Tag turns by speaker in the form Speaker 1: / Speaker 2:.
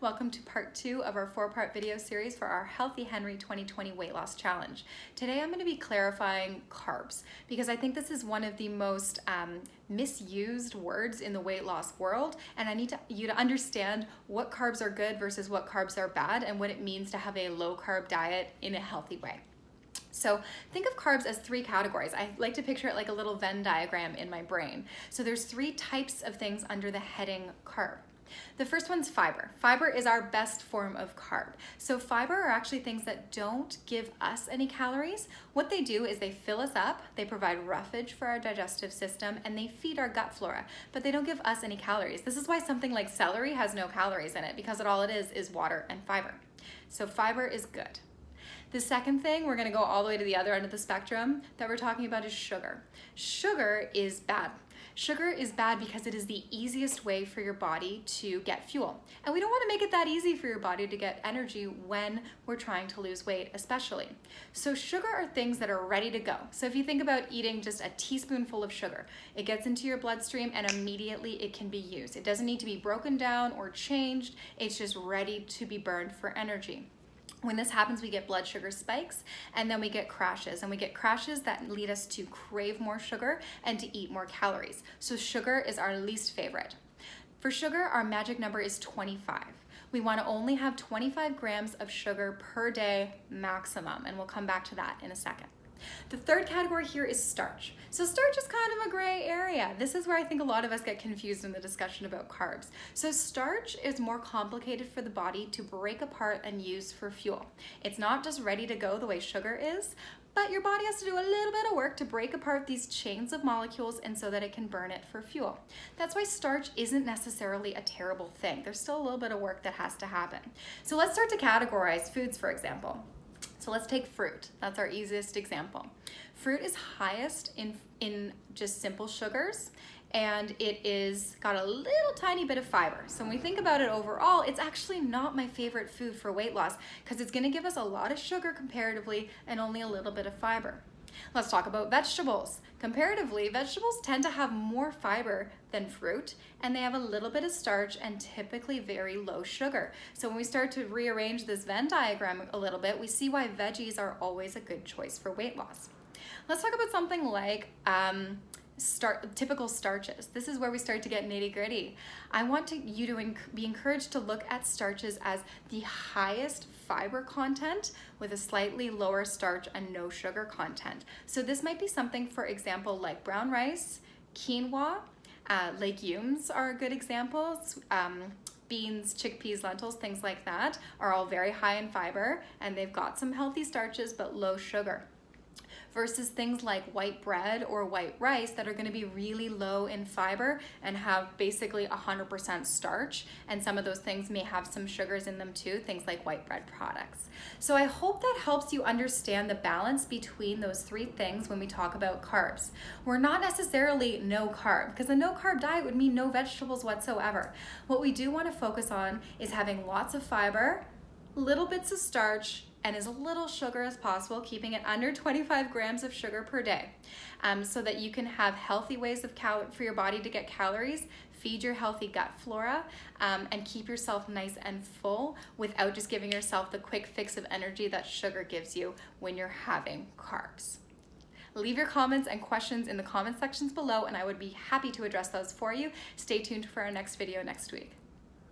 Speaker 1: Welcome to part 2 of our 4-part video series for our Healthy Henry 2020 Weight Loss Challenge. Today I'm going to be clarifying carbs because I think this is one of the most misused words in the weight loss world, and I need you to understand what carbs are good versus what carbs are bad and what it means to have a low carb diet in a healthy way. So think of carbs as 3 categories. I like to picture it like a little Venn diagram in my brain. So there's 3 types of things under the heading carb. The first one's fiber. Fiber is our best form of carb. So fiber are actually things that don't give us any calories. What they do is they fill us up, they provide roughage for our digestive system, and they feed our gut flora, but they don't give us any calories. This is why something like celery has no calories in it, because all it is water and fiber. So fiber is good. The second thing, we're gonna go all the way to the other end of the spectrum that we're talking about, is sugar. Sugar is bad. Sugar is bad because it is the easiest way for your body to get fuel. And we don't want to make it that easy for your body to get energy when we're trying to lose weight, especially. So sugar are things that are ready to go. So if you think about eating just a teaspoonful of sugar, it gets into your bloodstream and immediately it can be used. It doesn't need to be broken down or changed. It's just ready to be burned for energy. When this happens, we get blood sugar spikes, and then we get crashes, and we get crashes that lead us to crave more sugar and to eat more calories. So sugar is our least favorite. For sugar, our magic number is 25. We want to only have 25 grams of sugar per day maximum, and we'll come back to that in a second. The third category here is starch. So starch is kind of a gray area. This is where I think a lot of us get confused in the discussion about carbs. So starch is more complicated for the body to break apart and use for fuel. It's not just ready to go the way sugar is, but your body has to do a little bit of work to break apart these chains of molecules and so that it can burn it for fuel. That's why starch isn't necessarily a terrible thing. There's still a little bit of work that has to happen. So let's start to categorize foods, for example. So let's take fruit. That's our easiest example. Fruit is highest in just simple sugars, and it is got a little tiny bit of fiber. So when we think about it overall, it's actually not my favorite food for weight loss because it's gonna give us a lot of sugar comparatively and only a little bit of fiber. Let's talk about vegetables. Comparatively, vegetables tend to have more fiber than fruit, and they have a little bit of starch and typically very low sugar. So when we start to rearrange this Venn diagram a little bit, we see why veggies are always a good choice for weight loss. Let's talk about something like typical starches. This is where we start to get nitty gritty. I want you to be encouraged to look at starches as the highest fiber content with a slightly lower starch and no sugar content. So this might be something, for example, like brown rice, quinoa, legumes are good examples. Beans, chickpeas, lentils, things like that are all very high in fiber, and they've got some healthy starches but low sugar. Versus things like white bread or white rice that are going to be really low in fiber and have basically 100% starch, and some of those things may have some sugars in them too, things like white bread products. So I hope that helps you understand the balance between those 3 things when we talk about carbs. We're not necessarily no carb, because a no carb diet would mean no vegetables whatsoever. What we do want to focus on is having lots of fiber, little bits of starch, and as little sugar as possible, keeping it under 25 grams of sugar per day, so that you can have healthy ways for your body to get calories, feed your healthy gut flora, and keep yourself nice and full without just giving yourself the quick fix of energy that sugar gives you when you're having carbs. Leave your comments and questions in the comment sections below, and I would be happy to address those for you. Stay tuned for our next video next week.